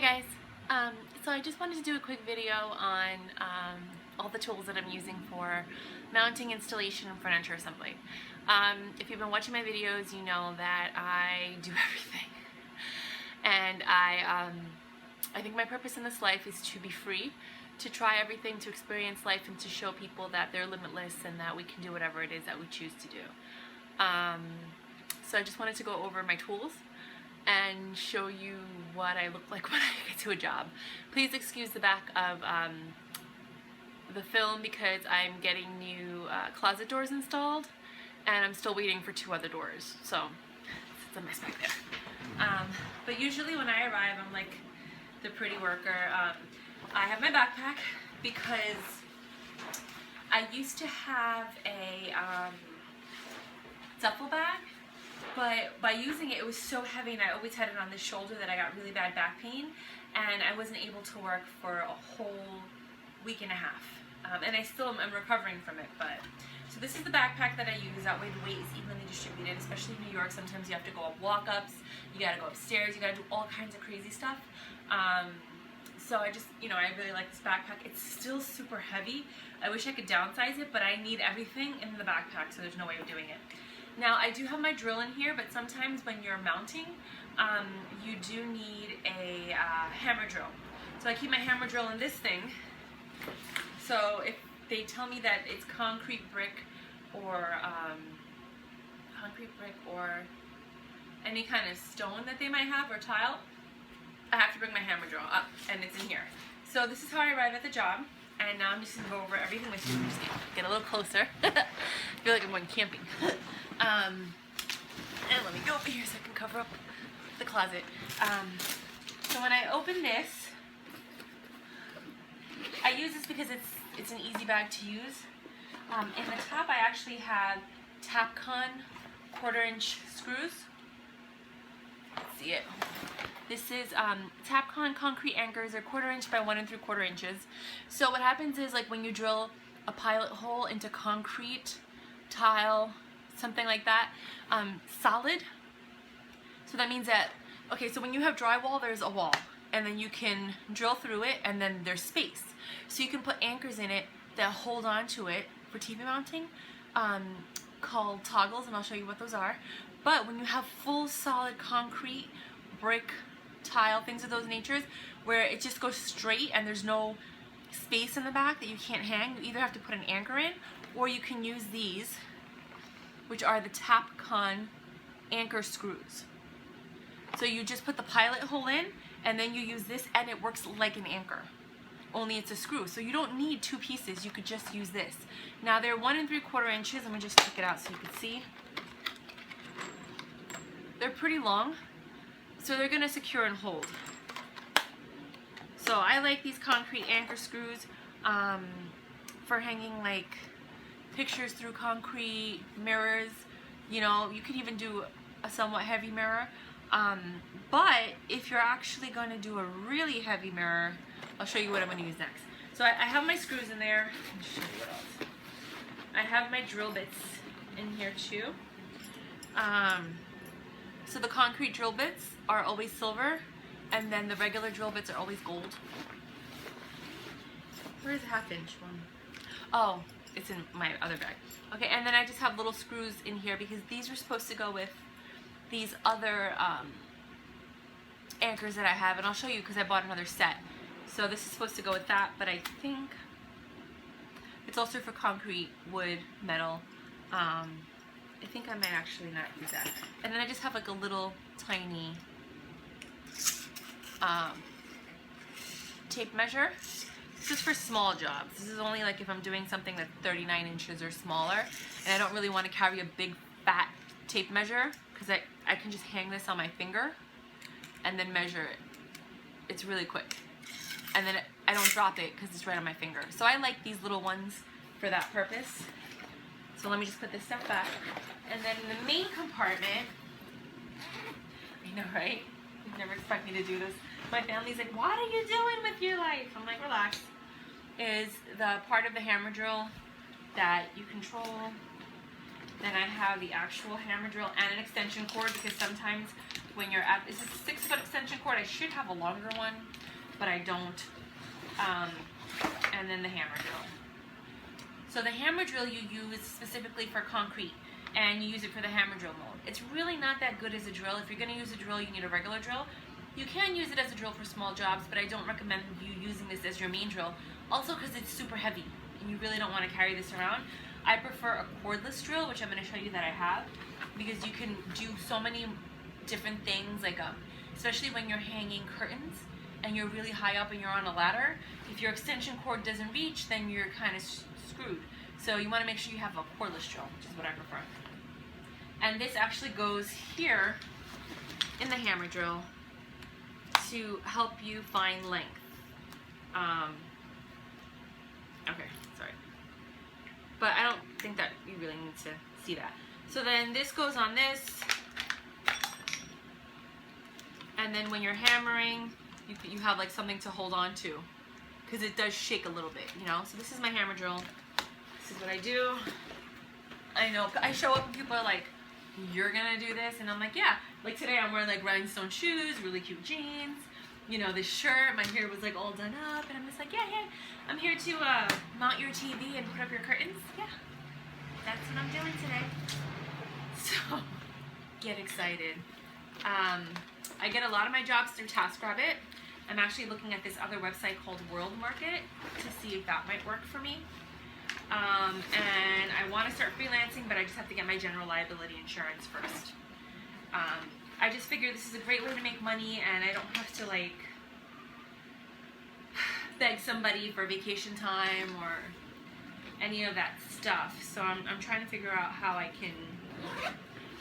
guys, so I just wanted to do a quick video on all the tools that I'm using for mounting, installation, and furniture assembly. If you've been watching my videos, you know that I do everything, and I think my purpose in this life is to be free, to try everything, to experience life, and to show people that they're limitless and that we can do whatever it is that we choose to do. So I just wanted to go over my tools and show you what I look like when I get to a job. Please excuse the back of the film because I'm getting new closet doors installed and I'm still waiting for 2 other doors, so it's a mess back there. But usually when I arrive, I'm like the pretty worker. I have my backpack because I used to have a duffel bag, but by using it, it was so heavy and I always had it on the shoulder that I got really bad back pain and I wasn't able to work for a whole week and a half. And I still am recovering from it, but so this is the backpack that I use. That way the weight is evenly distributed, especially in New York. Sometimes you have to go up walk-ups, you gotta go upstairs, you gotta do all kinds of crazy stuff. So I just, I really like this backpack. It's still super heavy. I wish I could downsize it, but I need everything in the backpack, so there's no way of doing it. Now, I do have my drill in here, but sometimes when you're mounting, you do need a hammer drill. So I keep my hammer drill in this thing. So if they tell me that it's concrete brick or any kind of stone that they might have, or tile, I have to bring my hammer drill up, and it's in here. So this is how I arrive at the job, and now I'm just going to go over everything with you. I'm just going to get a little closer. I feel like I'm going camping. And let me go over here so I can cover up the closet. So when I open this, I use this because it's an easy bag to use. In the top I actually have Tapcon 1/4" screws. Let's see it. This is Tapcon concrete anchors. They're 1/4" by 1 3/4 inches. So what happens is, like, when you drill a pilot hole into concrete, tile, something like that, solid. So that means that, okay, so when you have drywall, there's a wall, and then you can drill through it, and then there's space. So you can put anchors in it that hold on to it for TV mounting, called toggles, and I'll show you what those are. But when you have full solid concrete, brick, tile, things of those natures, where it just goes straight and there's no space in the back that you can't hang, you either have to put an anchor in, or you can use these, which are the Tapcon anchor screws. So you just put the pilot hole in, and then you use this, and it works like an anchor, only it's a screw. So you don't need 2 pieces, you could just use this. Now they're 1 3/4 inches. Let me just take it out so you can see. They're pretty long, so they're gonna secure and hold. So I like these concrete anchor screws for hanging like pictures through concrete, mirrors. You could even do a somewhat heavy mirror. But if you're actually going to do a really heavy mirror, I'll show you what I'm going to use next. So I have my screws in there. Let me show you what else. I have my drill bits in here too. So the concrete drill bits are always silver, and then the regular drill bits are always gold. Where's the 1/2" one? Oh, it's in my other bag. Okay, and then I just have little screws in here because these are supposed to go with these other anchors that I have, and I'll show you because I bought another set. So this is supposed to go with that, but I think it's also for concrete, wood, metal. I think I might actually not use that. And then I just have like a little tiny tape measure. This is for small jobs. This is only like if I'm doing something that's 39 inches or smaller, and I don't really want to carry a big fat tape measure, because I can just hang this on my finger and then measure it. It's really quick. And then I don't drop it because it's right on my finger. So I like these little ones for that purpose. So let me just put this stuff back. And then in the main compartment, I know, right? You'd never expect me to do this. My family's like, what are you doing with your life? I'm like, relax. Is the part of the hammer drill that you control. Then I have the actual hammer drill and an extension cord, because sometimes when you're at, this is a 6-foot extension cord. I should have a longer one, but I don't. And then the hammer drill. So the hammer drill you use specifically for concrete, and you use it for the hammer drill mode. It's really not that good as a drill. If you're going to use a drill, you need a regular drill. You can use it as a drill for small jobs, but I don't recommend you using this as your main drill. Also because it's super heavy, and you really don't want to carry this around. I prefer a cordless drill, which I'm going to show you that I have, because you can do so many different things, like especially when you're hanging curtains and you're really high up and you're on a ladder. If your extension cord doesn't reach, then you're kind of screwed. So you want to make sure you have a cordless drill, which is what I prefer. And this actually goes here in the hammer drill to help you find length. Okay, sorry. But I don't think that you really need to see that. So then this goes on this. And then when you're hammering, you have like something to hold on to, because it does shake a little bit, you know? So this is my hammer drill. This is what I do. I know, I show up and people are like, you're gonna do this? And I'm like, yeah. Like today I'm wearing like rhinestone shoes, really cute jeans, you know, this shirt, my hair was like all done up, and I'm just like, yeah, I'm here to mount your TV and put up your curtains. Yeah, that's what I'm doing today. So, get excited. I get a lot of my jobs through TaskRabbit. I'm actually looking at this other website called World Market to see if that might work for me. And I want to start freelancing, but I just have to get my general liability insurance first. I just figure this is a great way to make money, and I don't have to like beg somebody for vacation time or any of that stuff. So I'm trying to figure out how I can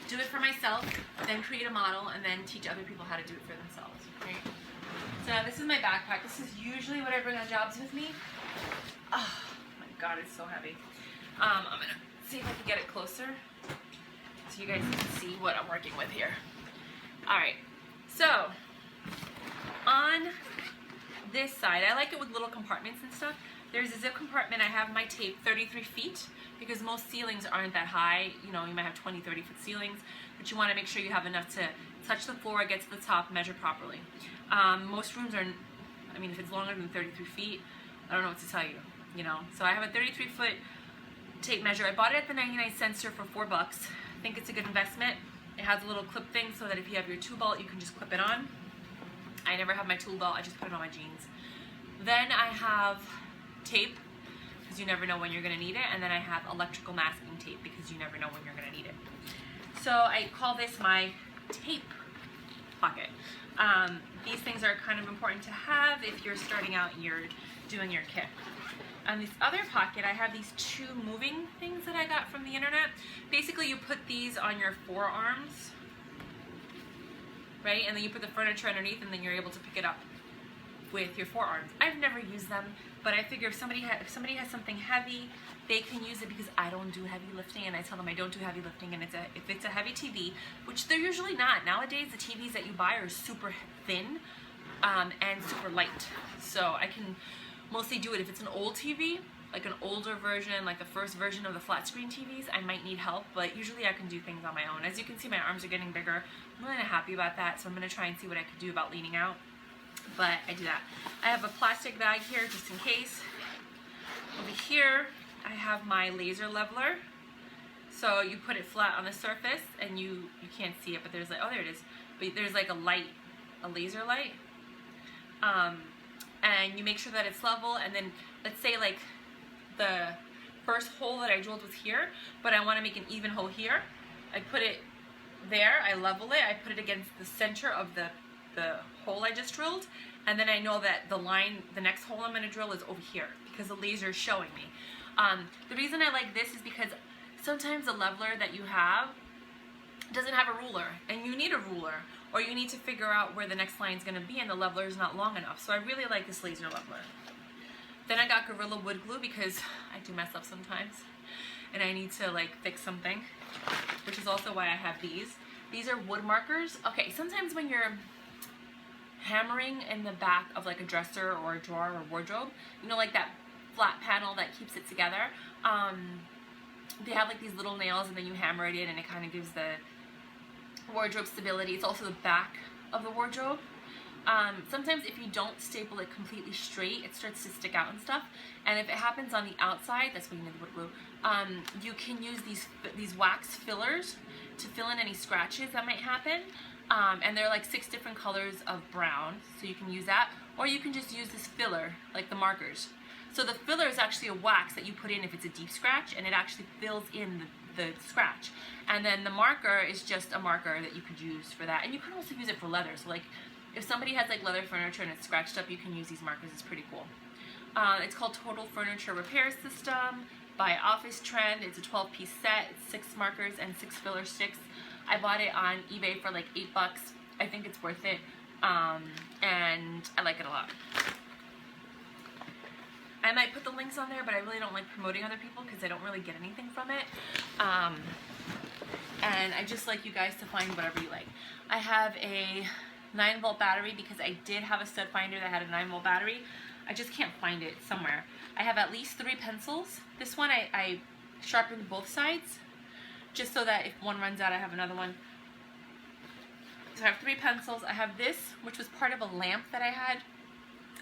do it for myself, then create a model, and then teach other people how to do it for themselves, right? So now this is my backpack. This is usually what I bring on jobs with me. Oh my God, it's so heavy. I'm gonna see if I can get it closer so you guys can see what I'm working with here. All right, so on this side, I like it with little compartments and stuff. There's a zip compartment. I have my tape 33 feet because most ceilings aren't that high. You know, you might have 20, 30-foot ceilings, but you want to make sure you have enough to touch the floor, get to the top, measure properly. Most rooms are, I mean, if it's longer than 33 feet, I don't know what to tell you, you know. So I have a 33-foot tape measure. I bought it at the 99-cent store for $4. I think it's a good investment. It has a little clip thing so that if you have your tool belt, you can just clip it on. I never have my tool belt. I just put it on my jeans. Then I have tape, because you never know when you're going to need it. And then I have electrical masking tape, because you never know when you're going to need it. So I call this my tape pocket. These things are kind of important to have if you're starting out and you're doing your kit. On this other pocket, I have these two moving things that I got from the internet. Basically, you put these on your forearms, right? And then you put the furniture underneath, and then you're able to pick it up with your forearms. I've never used them, but I figure if somebody has something heavy, they can use it, because I don't do heavy lifting, and I tell them I don't do heavy lifting. And if it's a heavy TV, which they're usually not. Nowadays, the TVs that you buy are super thin and super light. So I can mostly do it if it's an old TV, like an older version, like the first version of the flat screen TVs. I might need help, but usually I can do things on my own. As you can see, my arms are getting bigger. I'm really not happy about that, so I'm going to try and see what I can do about leaning out. But I do that. I have a plastic bag here just in case. Over here, I have my laser leveler. So you put it flat on the surface, and you can't see it, but there's like, oh, there it is. But there's like a light, a laser light. And you make sure that it's level, and then let's say like the first hole that I drilled was here, but I want to make an even hole here. I put it there, I level it, I put it against the center of the hole I just drilled, and then I know that the next hole I'm going to drill is over here, because the laser is showing me. The reason I like this is because sometimes the leveler that you have doesn't have a ruler, and you need a ruler, or you need to figure out where the next line is going to be, and the leveler is not long enough. So I really like this laser leveler. Then I got Gorilla Wood Glue, because I do mess up sometimes, and I need to like fix something, which is also why I have these. These are wood markers. Okay, sometimes when you're hammering in the back of like a dresser or a drawer or wardrobe, you know, like that flat panel that keeps it together, they have like these little nails, and then you hammer it in, and it kind of gives the wardrobe stability. It's also the back of the wardrobe. Sometimes if you don't staple it completely straight, it starts to stick out and stuff. And if it happens on the outside, that's when you need the wood glue. You can use these wax fillers to fill in any scratches that might happen. And they're like 6 different colors of brown, so you can use that. Or you can just use this filler, like the markers. So the filler is actually a wax that you put in if it's a deep scratch, and it actually fills in the scratch. And then the marker is just a marker that you could use for that. And you can also use it for leather. So like if somebody has like leather furniture and it's scratched up, you can use these markers. It's pretty cool. It's called Total Furniture Repair System by Office Trend. It's a 12-piece set. It's 6 markers and 6 filler sticks. I bought it on eBay for like $8. I think it's worth it. And I like it a lot. I might put the links on there, but I really don't like promoting other people because I don't really get anything from it. And I just like you guys to find whatever you like. I have a 9-volt battery because I did have a stud finder that had a 9-volt battery. I just can't find it somewhere. I have at least 3 pencils. This one I sharpened both sides just so that if one runs out I have another one. So I have 3 pencils. I have this, which was part of a lamp that I had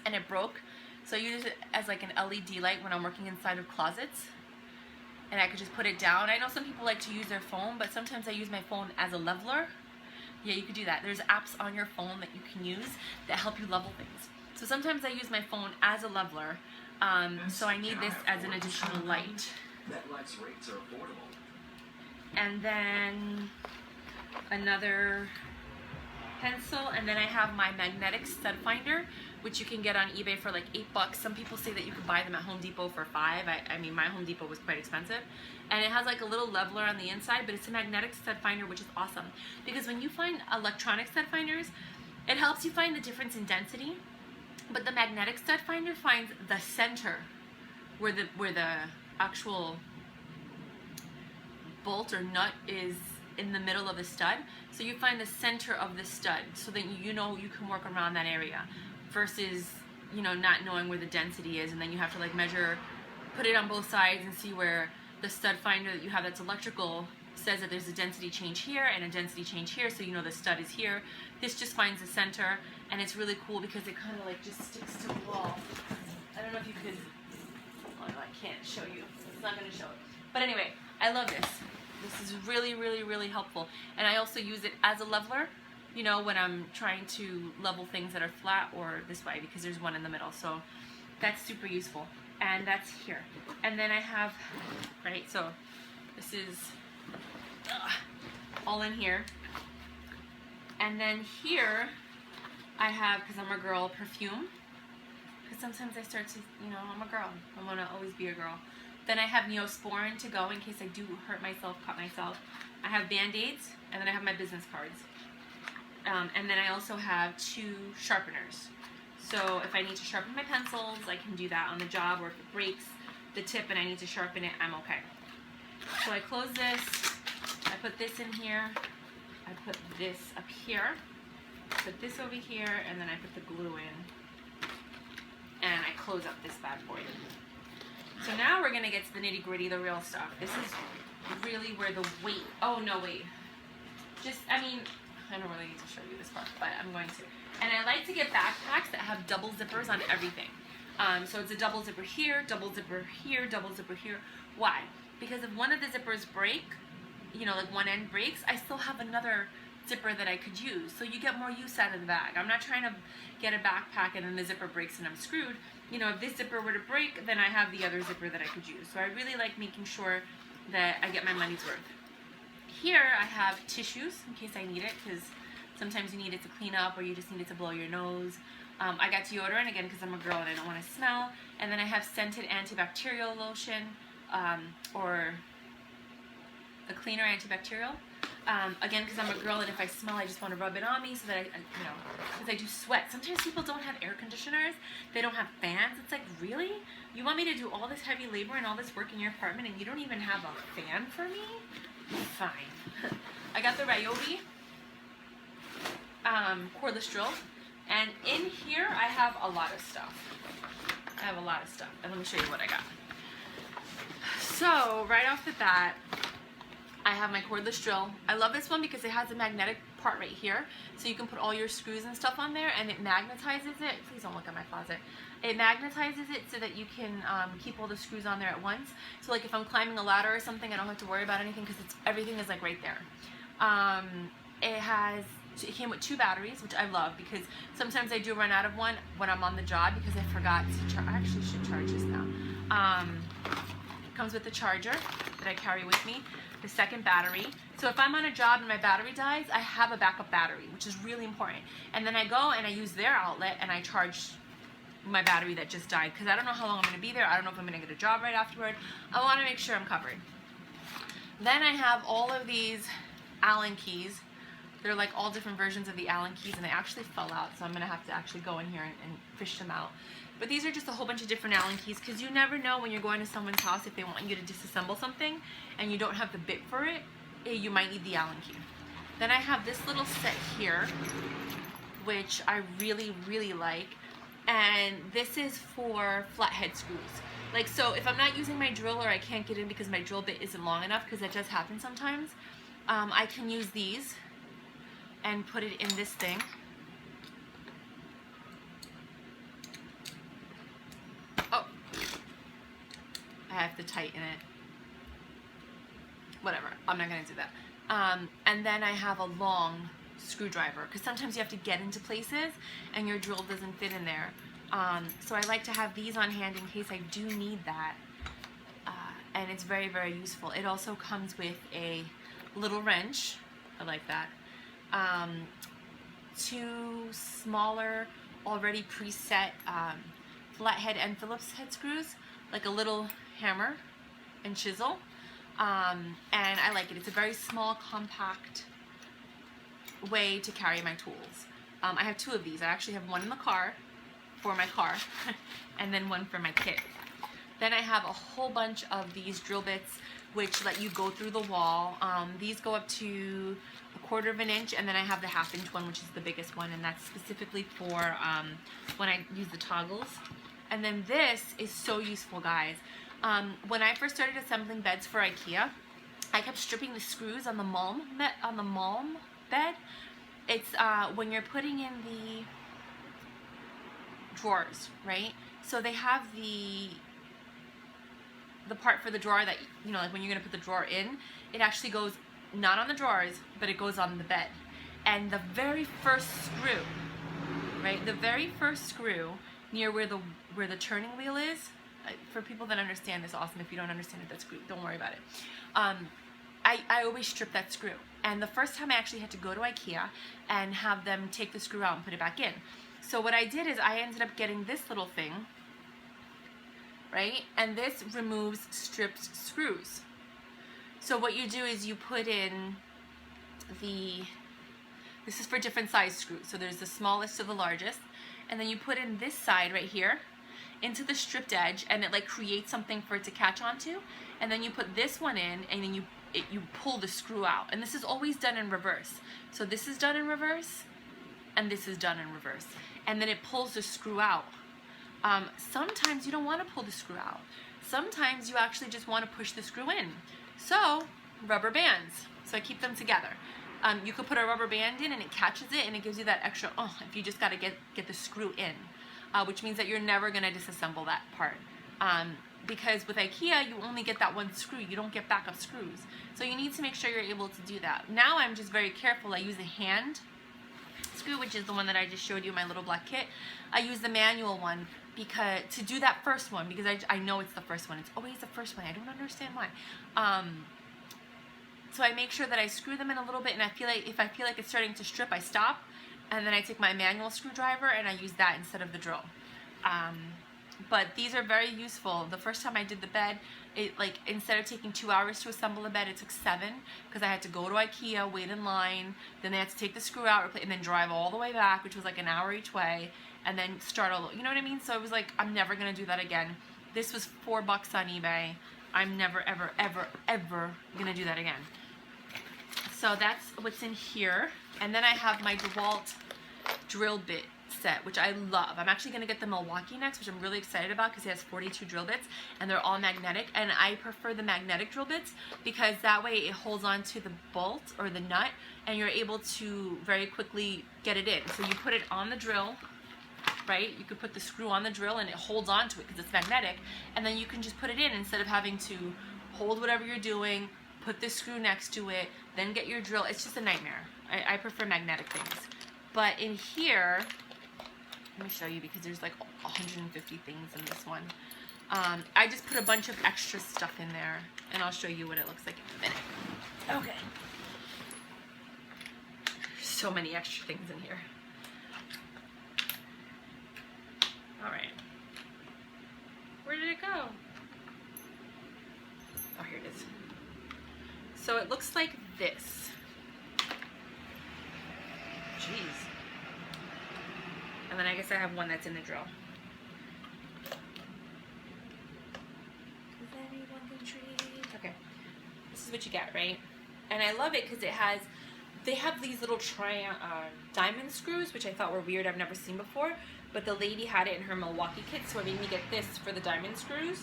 and it broke. So I use it as like an LED light when I'm working inside of closets. And I could just put it down. I know some people like to use their phone, but sometimes I use my phone as a leveler. Yeah, you could do that. There's apps on your phone that you can use that help you level things. So sometimes I use my phone as a leveler. So I need this as an additional light. And then another pencil, and then I have my magnetic stud finder, which you can get on eBay for like $8. Some people say that you could buy them at Home Depot for $5. I mean, my Home Depot was quite expensive. And it has like a little leveler on the inside, but it's a magnetic stud finder, which is awesome. Because when you find electronic stud finders, it helps you find the difference in density. But the magnetic stud finder finds the center where the actual bolt or nut is in the middle of the stud. So you find the center of the stud so that you know you can work around that area versus, you know, not knowing where the density is, and then you have to like measure, put it on both sides and see where the stud finder that you have that's electrical says that there's a density change here and a density change here, so you know the stud is here. This just finds the center, and it's really cool because it kind of like just sticks to the wall. I don't know if you could, oh no, I can't show you. It's not going to show it. But anyway, I love this. This is really, really, really helpful. And I also use it as a leveler, you know, when I'm trying to level things that are flat or this way, because there's one in the middle. So that's super useful. And that's here. And then I have, right, so this is all in here. And then here I have, because I'm a girl, perfume. Because sometimes I start to, you know, I'm a girl. I want to always be a girl. Then I have Neosporin to go in case I do hurt myself, cut myself. I have Band-Aids, and then I have my business cards. And then I also have 2 sharpeners. So if I need to sharpen my pencils, I can do that on the job, or if it breaks the tip and I need to sharpen it, I'm okay. So I close this, I put this in here, I put this up here, put this over here, and then I put the glue in, and I close up this bad boy. So now we're gonna get to the nitty gritty, the real stuff. This is really where the weight, oh no, wait. Just, I mean, I don't really need to show you this part, but I'm going to. And I like to get backpacks that have double zippers on everything. So it's a double zipper here, double zipper here, double zipper here. Why? Because if one of the zippers break, you know, like one end breaks, I still have another zipper that I could use. So you get more use out of the bag. I'm not trying to get a backpack and then the zipper breaks and I'm screwed. You know, if this zipper were to break, then I have the other zipper that I could use. So I really like making sure that I get my money's worth. Here I have tissues in case I need it, because sometimes you need it to clean up or you just need it to blow your nose. I got deodorant, again, because I'm a girl and I don't want to smell. And then I have scented antibacterial lotion, or a cleaner antibacterial. Again, because I'm a girl and if I smell, I just want to rub it on me so that I you know, because I do sweat. Sometimes people don't have air conditioners, they don't have fans. It's like, really? You want me to do all this heavy labor and all this work in your apartment and you don't even have a fan for me? Fine. I got the Ryobi cordless drill, and in here I have a lot of stuff. And let me show you what I got. So right off the bat, I have my cordless drill. I love this one because it has a magnetic part right here, so you can put all your screws and stuff on there, and it magnetizes it. Please don't look at my closet. It magnetizes it so that you can keep all the screws on there at once. So like if I'm climbing a ladder or something, I don't have to worry about anything because everything is like right there. It came with 2 batteries, which I love because sometimes I do run out of one when I'm on the job because I forgot to charge. I actually should charge this now. It comes with the charger that I carry with me, the second battery. So if I'm on a job and my battery dies, I have a backup battery, which is really important. And then I go and I use their outlet and I charge my battery that just died because I don't know how long I'm going to be there. I don't know if I'm going to get a job right afterward. I want to make sure I'm covered. Then I have all of these Allen keys. They're like all different versions of the Allen keys, and they actually fell out, so I'm going to have to actually go in here and fish them out. But these are just a whole bunch of different Allen keys because you never know when you're going to someone's house if they want you to disassemble something and you don't have the bit for it, you might need the Allen key. Then I have this little set here, which I really, really like, and this is for flathead screws. Like, so if I'm not using my drill or I can't get in because my drill bit isn't long enough, because that does happen sometimes, I can use these and put it in this thing. Oh, I have to tighten it. Whatever, I'm not gonna do that. And then I have a long screwdriver because sometimes you have to get into places and your drill doesn't fit in there. So I like to have these on hand in case I do need that. And it's very, very useful. It also comes with a little wrench. I like that. 2 smaller, already preset flathead and Phillips head screws, like a little hammer and chisel. And I like it. It's a very small, compact way to carry my tools. I have 2 of these. I actually have one in the car for my car and then one for my kit. Then I have a whole bunch of these drill bits which let you go through the wall. These go up to 1/4 of an inch, and then I have the 1/2 inch one, which is the biggest one, and that's specifically for when I use the toggles. And then this is so useful, guys. When I first started assembling beds for IKEA, I kept stripping the screws on the Malm bed. It's when you're putting in the drawers, right? So they have the part for the drawer that, you know, like when you're gonna put the drawer in, it actually goes not on the drawers, but it goes on the bed. And the very first screw, right? The very first screw near where the turning wheel is. For people that understand this, awesome. If you don't understand it, that's great. Don't worry about it. I always strip that screw. And the first time I actually had to go to IKEA and have them take the screw out and put it back in. So what I did is I ended up getting this little thing, right? And this removes stripped screws. So what you do is you put in this is for different size screws. So there's the smallest to the largest. And then you put in this side right here into the stripped edge, and it like creates something for it to catch onto. And then you put this one in, and then you pull the screw out. And this is always done in reverse. So this is done in reverse, and this is done in reverse. And then it pulls the screw out. Sometimes you don't want to pull the screw out. Sometimes you actually just want to push the screw in. So, rubber bands. So I keep them together. You could put a rubber band in and it catches it and it gives you that extra, if you just got to get the screw in. Which means that you're never going to disassemble that part. Because with IKEA, you only get that one screw. You don't get backup screws. So you need to make sure you're able to do that. Now I'm just very careful. I use a hand screw, which is the one that I just showed you in my little black kit. I use the manual one because to do that first one, because I know it's the first one. It's always the first one. I don't understand why. So I make sure that I screw them in a little bit, and if I feel like it's starting to strip, I stop, and then I take my manual screwdriver and I use that instead of the drill. But these are very useful. The first time I did the bed, instead of taking 2 hours to assemble a bed, it took 7 because I had to go to IKEA, wait in line, then they had to take the screw out, and then drive all the way back, which was like an hour each way, and then start all over. You know what I mean? So it was like, I'm never gonna do that again. This was $4 on eBay. I'm never, ever, ever, ever gonna do that again. So that's what's in here. And then I have my DeWalt drill bit set, which I love. I'm actually going to get the Milwaukee next, which I'm really excited about because it has 42 drill bits and they're all magnetic, and I prefer the magnetic drill bits because that way it holds on to the bolt or the nut and you're able to very quickly get it in. So you put it on the drill, right? You could put the screw on the drill and it holds on to it because it's magnetic, and then you can just put it in instead of having to hold whatever you're doing, put the screw next to it, then get your drill. It's just a nightmare. I prefer magnetic things. But in here, let me show you because there's like 150 things in this one. I just put a bunch of extra stuff in there, and I'll show you what it looks like in a minute. Okay. So many extra things in here. All right. Where did it go? Oh, here it is. So it looks like this. Jeez. And then I guess I have one that's in the drill. Is anyone intrigued? Okay. This is what you get, right? And I love it because it has, they have these little diamond screws, which I thought were weird. I've never seen before. But the lady had it in her Milwaukee kit, so it made me get this for the diamond screws.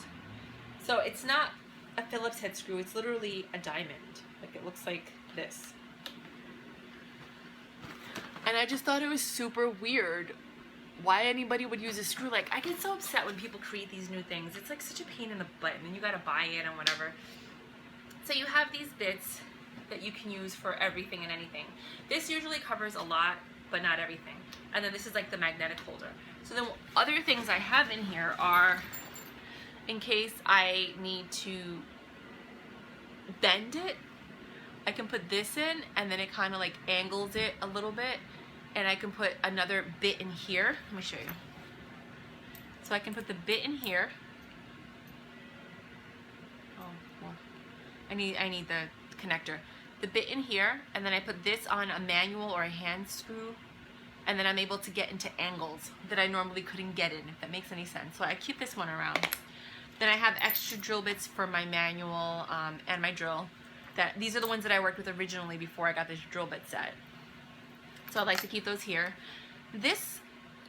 So it's not a Phillips head screw. It's literally a diamond. Like, it looks like this. And I just thought it was super weird why anybody would use a screw. Like, I get so upset when people create these new things. It's like such a pain in the butt, and then you gotta buy it and whatever. So you have these bits that you can use for everything and anything. This usually covers a lot, but not everything. And then this is like the magnetic holder. So then other things I have in here are, in case I need to bend it, I can put this in, and then it kind of like angles it a little bit, and I can put another bit in here. Let me show you. So I can put the bit in here. Oh, well, I need the connector. The bit in here, and then I put this on a manual or a hand screw, and then I'm able to get into angles that I normally couldn't get in, if that makes any sense. So I keep this one around. Then I have extra drill bits for my manual and my drill. These are the ones that I worked with originally before I got this drill bit set. So I like to keep those here. This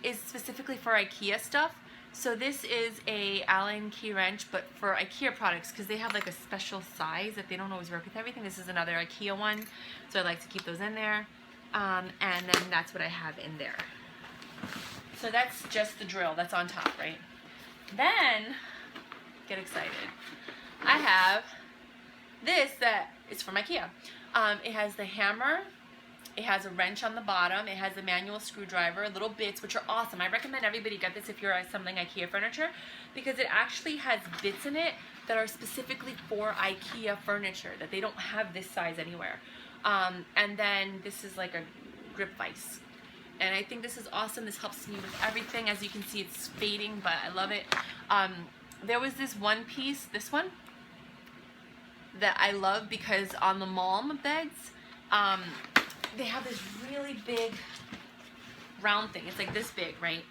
is specifically for IKEA stuff. So this is a Allen key wrench, but for IKEA products, because they have like a special size that they don't always work with everything. This is another IKEA one, so I like to keep those in there. And then that's what I have in there. So that's just the drill that's on top, right? Then, get excited. I have this that is from IKEA. It has the hammer, it has a wrench on the bottom, it has a manual screwdriver, little bits, which are awesome. I recommend everybody get this if you're assembling IKEA furniture, because it actually has bits in it that are specifically for IKEA furniture, that they don't have this size anywhere. And then this is like a grip vise. And I think this is awesome. This helps me with everything. As you can see, it's fading, but I love it. There was this one piece, this one, that I love because on the Malm beds, they have this really big round thing. It's like this big, right?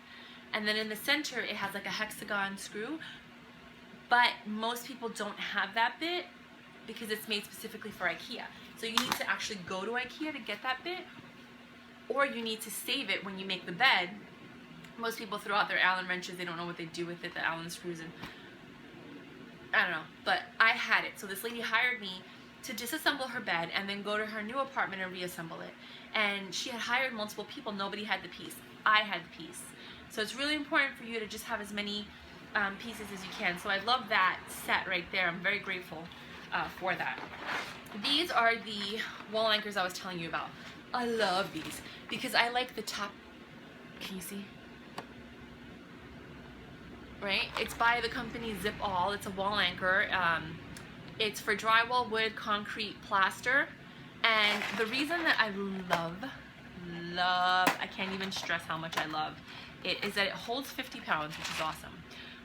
And then in the center, it has like a hexagon screw. But most people don't have that bit because it's made specifically for IKEA. So you need to actually go to IKEA to get that bit, or you need to save it when you make the bed. Most people throw out their Allen wrenches. They don't know what they do with it, the Allen screws, and I don't know. But I had it. So this lady hired me to disassemble her bed and then go to her new apartment and reassemble it. And she had hired multiple people. Nobody had the piece. I had the piece. So it's really important for you to just have as many pieces as you can. So I love that set right there. I'm very grateful for that. These are the wall anchors I was telling you about. I love these because I like the top. Can you see? Right? It's by the company Zip All. It's a wall anchor. It's for drywall, wood, concrete, plaster. And the reason that I love, I can't even stress how much I love it, is that it holds 50 pounds, which is awesome.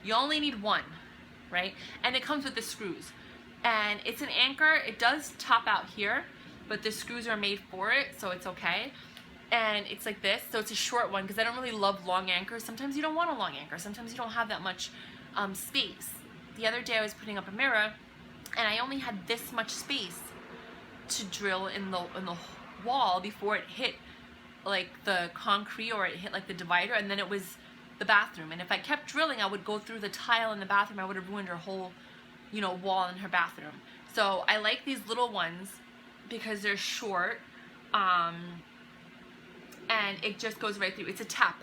You only need one, right? And it comes with the screws. And it's an anchor. It does top out here, but the screws are made for it, so it's okay. And it's like this, so it's a short one because I don't really love long anchors. Sometimes you don't want a long anchor. Sometimes you don't have that much space. The other day I was putting up a mirror, and I only had this much space to drill in the wall before it hit like the concrete, or it hit like the divider, and then it was the bathroom. And if I kept drilling, I would go through the tile in the bathroom. I would have ruined her whole, you know, wall in her bathroom. So I like these little ones because they're short, and it just goes right through. It's a tap.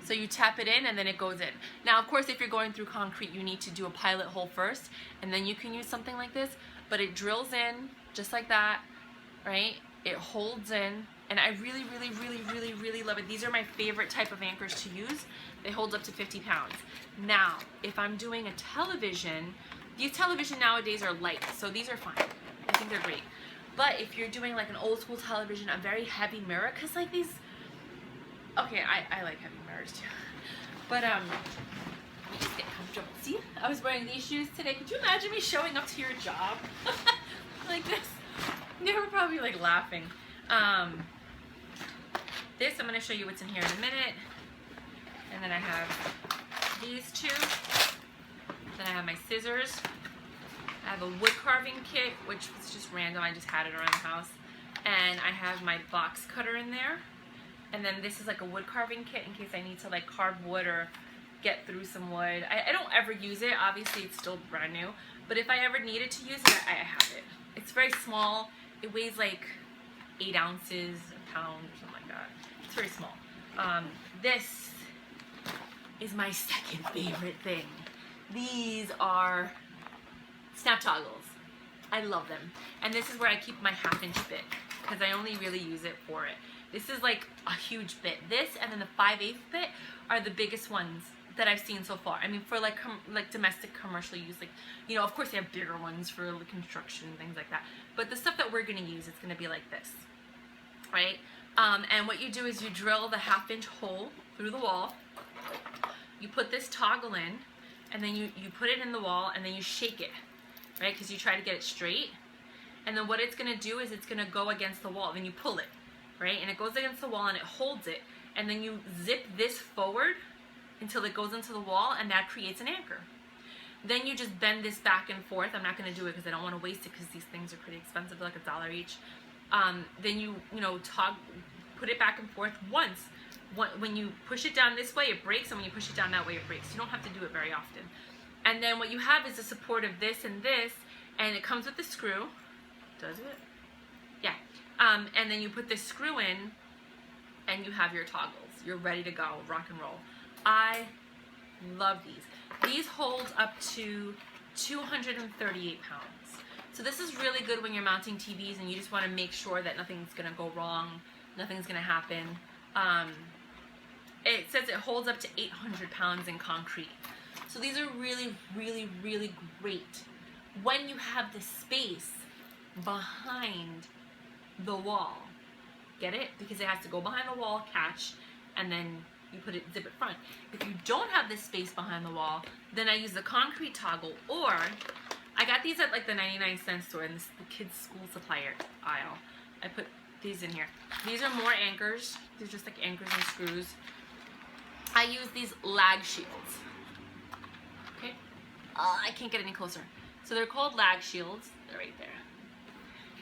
So you tap it in and then it goes in. Now, of course, if you're going through concrete, you need to do a pilot hole first, and then you can use something like this, but it drills in just like that, right? It holds in, and I really, really, really, really, really love it. These are my favorite type of anchors to use. They hold up to 50 pounds. Now, if I'm doing a television, these television nowadays are light, so these are fine. I think they're great. But if you're doing like an old school television, a very heavy mirror, because like these, okay, I like heavy mirrors too. But let me just get comfortable. See, I was wearing these shoes today. Could you imagine me showing up to your job like this? They were probably like laughing. This, I'm going to show you what's in here in a minute. And then I have these two. Then I have my scissors. I have a wood carving kit, which was just random. I just had it around the house. And I have my box cutter in there. And then this is like a wood carving kit in case I need to like carve wood or get through some wood. I don't ever use it. Obviously, it's still brand new. But if I ever needed to use it, I have it. It's very small. It weighs like 8 ounces, a pound, or something like that. It's very small. This is my second favorite thing. These are snap toggles. I love them. And this is where I keep my 1/2 inch bit, because I only really use it for it. This is like a huge bit. This and then the 5/8 bit are the biggest ones that I've seen so far. I mean, for like domestic commercial use, like, you know, of course they have bigger ones for like construction and things like that. But the stuff that we're gonna use, it's gonna be like this, right? And what you do is you drill the 1/2 inch hole through the wall. You put this toggle in, and then you put it in the wall, and then you shake it, right? Because you try to get it straight. And then what it's gonna do is it's gonna go against the wall. Then you pull it, right? And it goes against the wall and it holds it. And then you zip this forward until it goes into the wall, and that creates an anchor. Then you just bend this back and forth. I'm not gonna do it because I don't wanna waste it, because these things are pretty expensive, like $1 each. Then you know, put it back and forth once. When you push it down this way, it breaks, and when you push it down that way, it breaks. You don't have to do it very often. And then what you have is the support of this and this, and it comes with the screw. Does it? Yeah. And then you put this screw in, and you have your toggles. You're ready to go, rock and roll. I love these. These hold up to 238 pounds. So this is really good when you're mounting TVs and you just want to make sure that nothing's going to go wrong, nothing's going to happen. It says it holds up to 800 pounds in concrete. So these are really, really, really great when you have the space behind the wall. Get it? Because it has to go behind the wall, catch, and then you put it, zip it front. If you don't have this space behind the wall, then I use the concrete toggle, or I got these at like the 99-cent store in the kids' school supply aisle. I put these in here. These are more anchors. They're just like anchors and screws. I use these lag shields. Okay? I can't get any closer. So they're called lag shields. They're right there.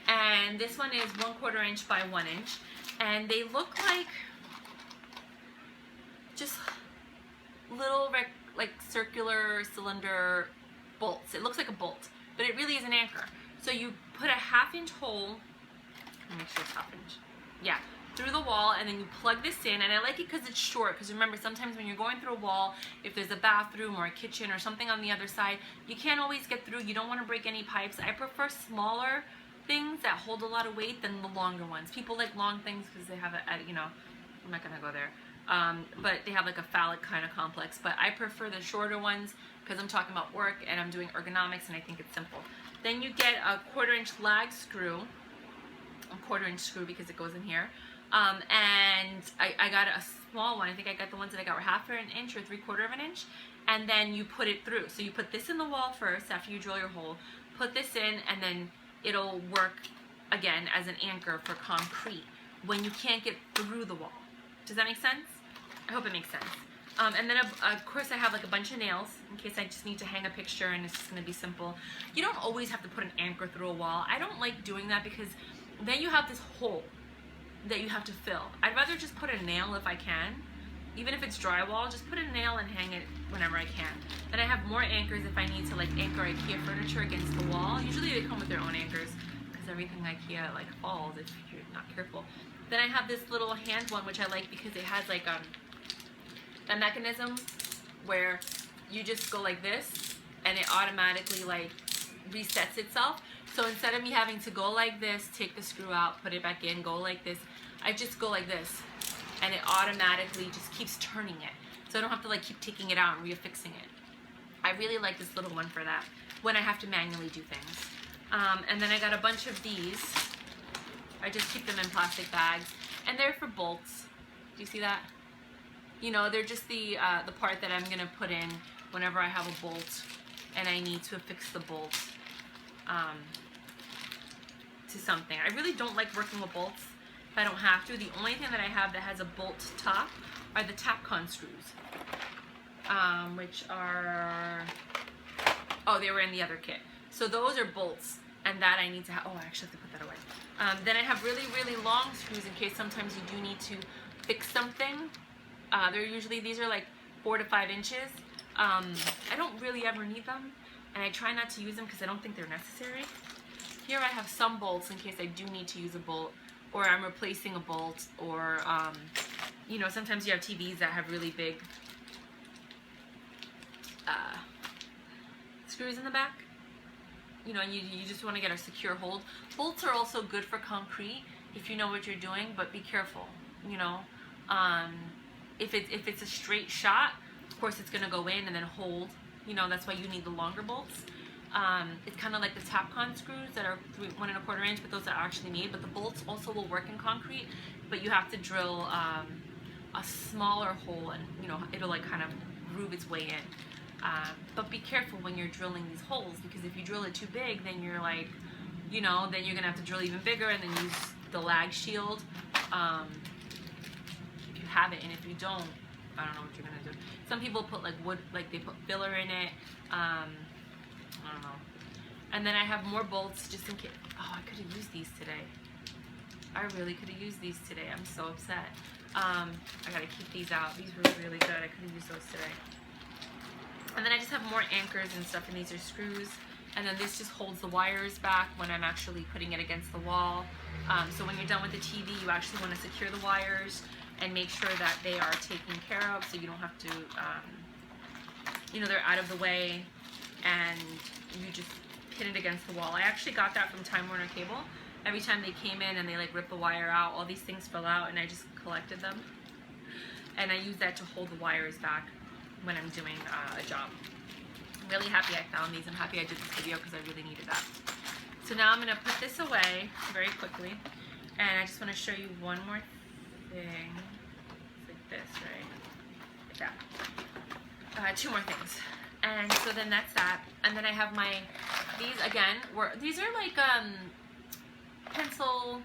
And this one is 1/4 inch by 1 inch. And they look like just little like circular cylinder bolts. It looks like a bolt, but it really is an anchor. So you put a 1/2 inch hole, let me make sure it's 1/2 inch, yeah, through the wall, and then you plug this in. And I like it because it's short, because remember, sometimes when you're going through a wall, if there's a bathroom or a kitchen or something on the other side, you can't always get through. You don't want to break any pipes. I prefer smaller things that hold a lot of weight than the longer ones. People like long things because they have a, you know, I'm not gonna go there. But they have like a phallic kind of complex. But I prefer the shorter ones because I'm talking about work and I'm doing ergonomics, and I think it's simple. Then you get a 1/4 inch lag screw, a 1/4 inch screw because it goes in here. And I got a small one. I think I got the ones that I got were 1/2 inch or 3/4 inch. And then you put it through. So you put this in the wall first after you drill your hole. Put this in, and then it'll work again as an anchor for concrete when you can't get through the wall. Does that make sense? I hope it makes sense. And then of course I have like a bunch of nails in case I just need to hang a picture and it's just going to be simple. You don't always have to put an anchor through a wall. I don't like doing that because then you have this hole. that you have to fill. I'd rather just put a nail if I can. Even if it's drywall, just put a nail and hang it whenever I can. And I have more anchors if I need to like anchor IKEA furniture against the wall. Usually they come with their own anchors because everything IKEA like falls if you're not careful. Then I have this little hand one, which I like because it has like a mechanism where you just go like this and it automatically like resets itself. So instead of me having to go like this, take the screw out, put it back in, go like this, I just go like this and it automatically just keeps turning it. So I don't have to like keep taking it out and reaffixing it. I really like this little one for that when I have to manually do things. And then I got a bunch of these. I just keep them in plastic bags and they're for bolts. Do you see that? You know, they're just the part that I'm gonna put in whenever I have a bolt and I need to affix the bolt to something. I really don't like working with bolts if I don't have to. The only thing that I have that has a bolt top are the Tapcon screws, which are, oh, they were in the other kit. So those are bolts, and that I need to have, oh, I actually have to put that away. Then I have really, really long screws in case sometimes you do need to fix something. They're usually, these are like 4 to 5 inches. I don't really ever need them, and I try not to use them because I don't think they're necessary. Here I have some bolts in case I do need to use a bolt, or I'm replacing a bolt, or you know, sometimes you have TVs that have really big screws in the back. You know, and you just want to get a secure hold. Bolts are also good for concrete if you know what you're doing, but be careful. You know, if it's a straight shot, of course it's gonna go in and then hold. You know, that's why you need the longer bolts. It's kind of like the Tapcon screws that are 1 1/4 inch, but those are actually made. But the bolts also will work in concrete, but you have to drill a smaller hole, and you know it'll like kind of groove its way in. But be careful when you're drilling these holes, because if you drill it too big, then you're like, you know, then you're gonna have to drill even bigger and then use the lag shield if you have it, and if you don't, I don't know what you're gonna do. Some people put like wood, like they put filler in it. I don't know. And then I have more bolts just in case. Oh, I could have used these today. I really could have used these today. I'm so upset. I gotta keep these out. These were really good. I could have used those today. And then I just have more anchors and stuff, and these are screws. And then this just holds the wires back when I'm actually putting it against the wall. So when you're done with the TV, you actually want to secure the wires and make sure that they are taken care of, so you don't have to, you know, they're out of the way, and you just pin it against the wall. I actually got that from Time Warner Cable. Every time they came in and they like ripped the wire out, all these things fell out, and I just collected them. And I use that to hold the wires back when I'm doing a job. I'm really happy I found these. I'm happy I did this video because I really needed that. So now I'm gonna put this away very quickly, and I just want to show you one more thing. It's like this, right? Like that. 2 more things. And so then that's that. And then I have my, these again, these are like pencil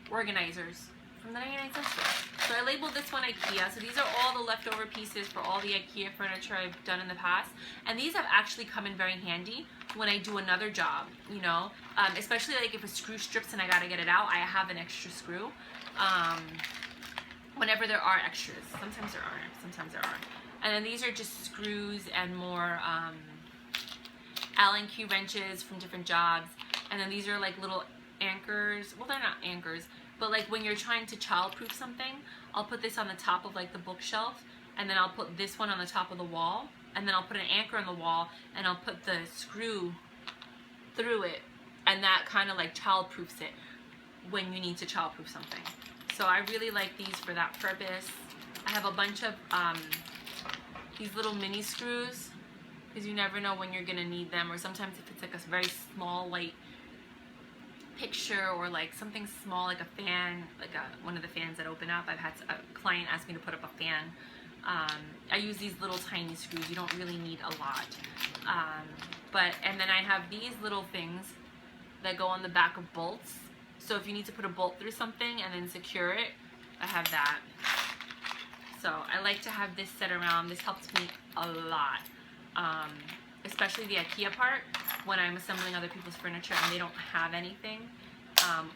organizers from the 99-cent store. So I labeled this one IKEA. So these are all the leftover pieces for all the IKEA furniture I've done in the past. And these have actually come in very handy when I do another job, you know, especially like if a screw strips and I gotta get it out, I have an extra screw. Whenever there are extras. Sometimes there aren't, sometimes there aren't. And then these are just screws and more Allen key wrenches from different jobs. And then these are like little anchors. Well, they're not anchors, but like when you're trying to childproof something, I'll put this on the top of like the bookshelf, and then I'll put this one on the top of the wall, and then I'll put an anchor on the wall, and I'll put the screw through it, and that kind of like childproofs it when you need to childproof something. So I really like these for that purpose. I have a bunch of these little mini screws, because you never know when you're gonna need them, or sometimes if it's like a very small light picture, or like something small like a fan, like one of the fans that open up. I've had a client ask me to put up a fan. I use these little tiny screws. You don't really need a lot. And then I have these little things that go on the back of bolts. So if you need to put a bolt through something and then secure it, I have that. So I like to have this set around. This helps me a lot, especially the IKEA part when I'm assembling other people's furniture and they don't have anything.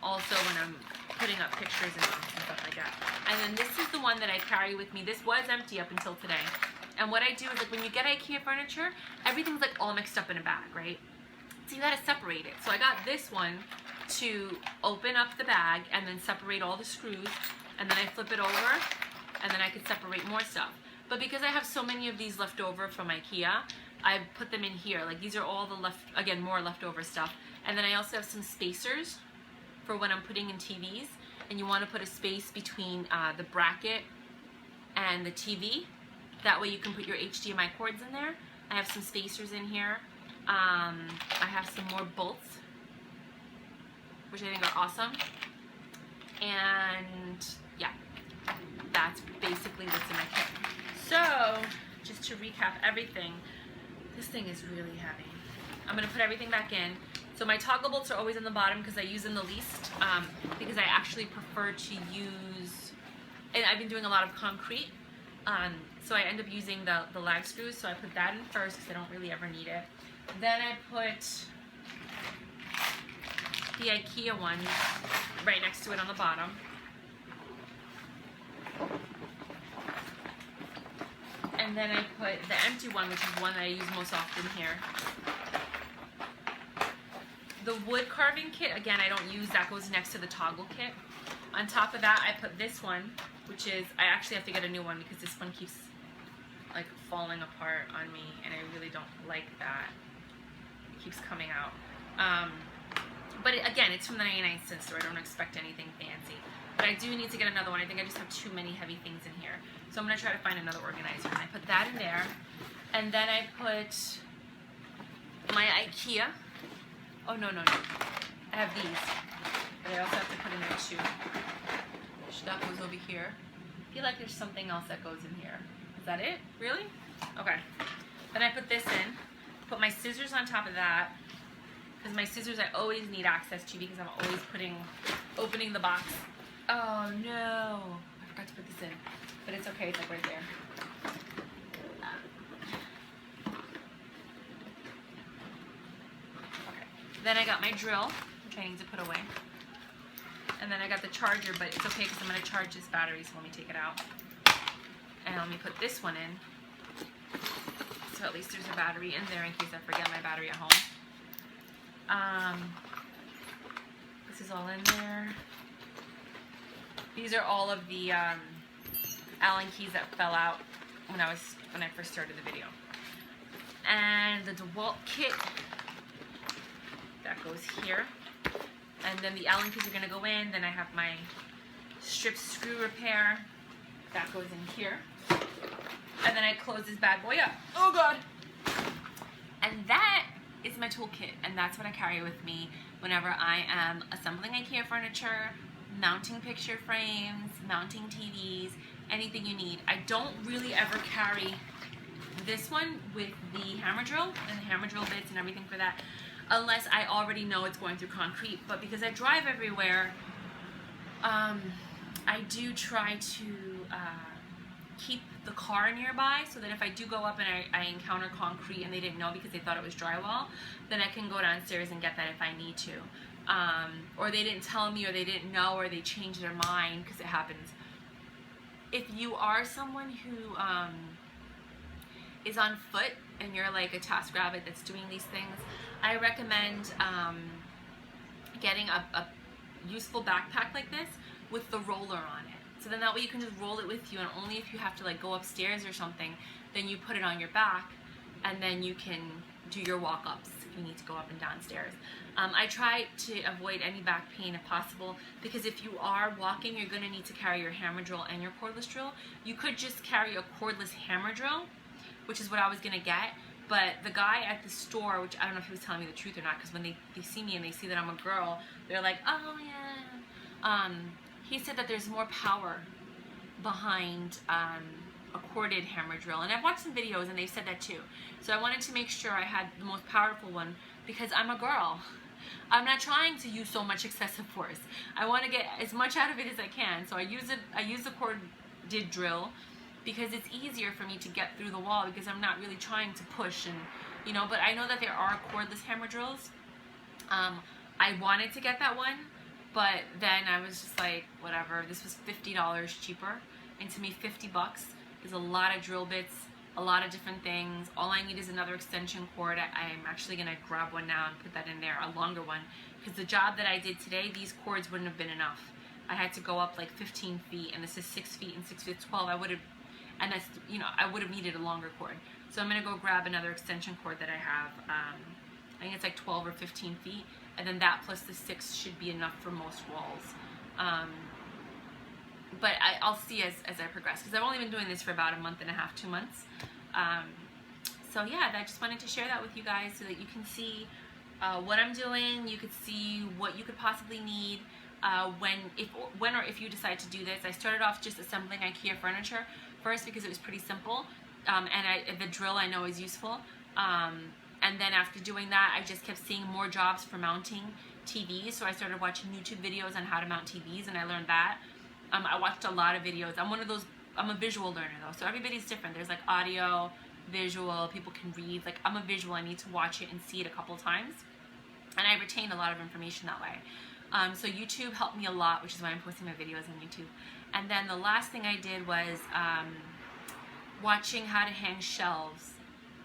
Also when I'm putting up pictures and stuff like that. And then this is the one that I carry with me. This was empty up until today. And what I do is, like, when you get IKEA furniture, everything's like all mixed up in a bag, right? So you gotta separate it. So I got this one to open up the bag and then separate all the screws, and then I flip it over, and then I could separate more stuff. But because I have so many of these left over from IKEA, I put them in here. Like, these are all the more leftover stuff. And then I also have some spacers for when I'm putting in TVs, and you want to put a space between the bracket and the TV. That way you can put your HDMI cords in there. I have some spacers in here. I have some more bolts, which I think are awesome. And yeah, that's basically what's in my kit. So, just to recap everything, this thing is really heavy. I'm gonna put everything back in. So my toggle bolts are always on the bottom because I use them the least, because I actually prefer to use, and I've been doing a lot of concrete, so I end up using the lag screws, so I put that in first because I don't really ever need it. Then I put the IKEA one right next to it on the bottom. And then I put the empty one, which is the one that I use most often here. The wood carving kit, again, I don't use. That goes next to the toggle kit. On top of that, I put this one, which is, I actually have to get a new one because this one keeps like falling apart on me, and I really don't like that. It keeps coming out. But again, it's from the 99-cent store. I don't expect anything fancy. But I do need to get another one. I think I just have too many heavy things in here. So I'm going to try to find another organizer. And I put that in there. And then I put my IKEA. Oh, no. I have these. But I also have to put in there too. That goes over here. I feel like there's something else that goes in here. Is that it? Really? Okay. Then I put this in. Put my scissors on top of that. Because my scissors I always need access to because I'm always opening the box. Oh no. I forgot to put this in. But it's okay. It's like right there. Okay. Then I got my drill, which I need to put away. And then I got the charger, but it's okay because I'm going to charge this battery, so let me take it out. And let me put this one in. So at least there's a battery in there in case I forget my battery at home. This is all in there. These are all of the Allen keys that fell out when I first started the video. And the DeWalt kit that goes here. And then the Allen keys are gonna go in. Then I have my strip screw repair that goes in here. And then I close this bad boy up. Oh God! And that is my toolkit, and that's what I carry with me whenever I am assembling IKEA furniture, mounting picture frames, mounting TVs, anything you need. I don't really ever carry this one with the hammer drill and the hammer drill bits and everything for that, unless I already know it's going through concrete. But because I drive everywhere, I do try to keep the car nearby so that if I do go up and I encounter concrete and they didn't know because they thought it was drywall, then I can go downstairs and get that if I need to. Or they didn't tell me, or they didn't know, or they changed their mind, because it happens. If you are someone who is on foot and you're like a TaskRabbit that's doing these things, I recommend getting a useful backpack like this with the roller on it. So then that way you can just roll it with you, and only if you have to like go upstairs or something, then you put it on your back, and then you can do your walk-ups if you need to go up and downstairs. I try to avoid any back pain if possible, because if you are walking, you're going to need to carry your hammer drill and your cordless drill. You could just carry a cordless hammer drill, which is what I was going to get, but the guy at the store, which I don't know if he was telling me the truth or not, because when they see me and they see that I'm a girl, they're like, oh yeah. He said that there's more power behind a corded hammer drill, and I've watched some videos and they've said that too. So I wanted to make sure I had the most powerful one because I'm a girl. I'm not trying to use so much excessive force. I want to get as much out of it as I can. So I use the corded drill because it's easier for me to get through the wall because I'm not really trying to push, and you know. But I know that there are cordless hammer drills. I wanted to get that one, But then I was just like, whatever, this was $50 cheaper, and to me 50 bucks is a lot of drill bits, a lot of different things. All I need is another extension cord. I'm actually gonna grab one now and put that in there, a longer one, because the job that I did today, these cords wouldn't have been enough. I had to go up like 15 feet, and this is 6 feet, and 6 feet is 12. I would have, and that's, you know, I would have needed a longer cord. So I'm gonna go grab another extension cord that I have. I think it's like 12 or 15 feet, and then that plus the 6 should be enough for most walls. But I'll see as I progress, because I've only been doing this for about a month and a half, 2 months. So yeah, I just wanted to share that with you guys so that you can see what I'm doing. You could see what you could possibly need when or if you decide to do this. I started off just assembling IKEA furniture first because it was pretty simple, and the drill I know is useful. And then after doing that, I just kept seeing more jobs for mounting TVs, so I started watching YouTube videos on how to mount TVs, and I learned that. I watched a lot of videos. I'm a visual learner though, so everybody's different. There's like audio, visual, people can read. Like, I'm a visual, I need to watch it and see it a couple times, and I retain a lot of information that way. So YouTube helped me a lot, which is why I'm posting my videos on YouTube. And then the last thing I did was watching how to hang shelves.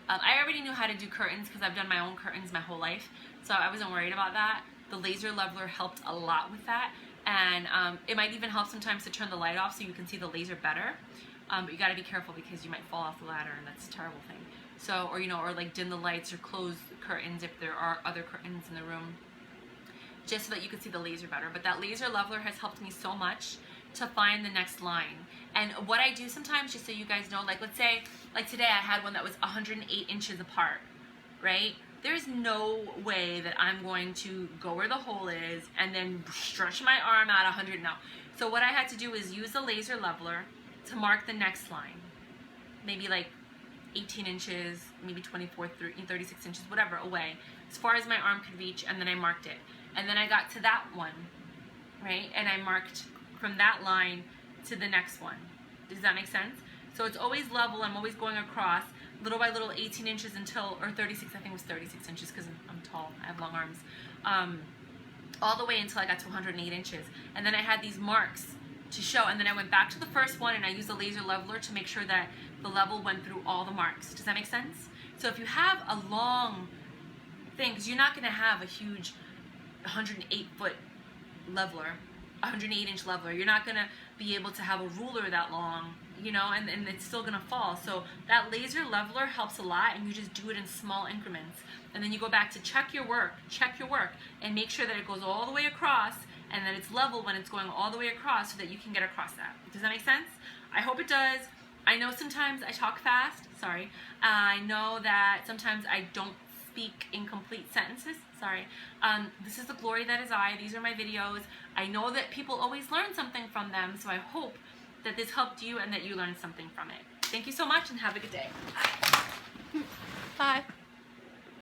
I already knew how to do curtains because I've done my own curtains my whole life, so I wasn't worried about that. The laser leveler helped a lot with that, and it might even help sometimes to turn the light off so you can see the laser better. But you got to be careful because you might fall off the ladder, and that's a terrible thing. So, or or like dim the lights or close curtains if there are other curtains in the room, just so that you can see the laser better. But that laser leveler has helped me so much to find the next line. And what I do sometimes, just so you guys know, like let's say, like today I had one that was 108 inches apart, right? There's no way that I'm going to go where the hole is and then stretch my arm out 100, no. So what I had to do is use the laser leveler to mark the next line, maybe like 18 inches, maybe 24, 36 inches, whatever, away, as far as my arm could reach, and then I marked it. And then I got to that one, right? And I marked from that line to the next one. Does that make sense? So it's always level, I'm always going across, little by little, 18 inches until, or 36, I think it was 36 inches because I'm tall, I have long arms, all the way until I got to 108 inches. And then I had these marks to show, and then I went back to the first one and I used the laser leveler to make sure that the level went through all the marks. Does that make sense? So if you have a long thing, because you're not going to have a huge 108-foot leveler, 108-inch leveler, you're not going to be able to have a ruler that long, you know, and it's still going to fall. So that laser leveler helps a lot, and you just do it in small increments. And then you go back to check your work, and make sure that it goes all the way across and that it's level when it's going all the way across so that you can get across that. Does that make sense? I hope it does. I know sometimes I talk fast, sorry. I know that sometimes I don't speak in complete sentences, sorry. This is the glory that is I. These are my videos. I know that people always learn something from them, so I hope that this helped you and that you learned something from it. Thank you so much and have a good day. Bye.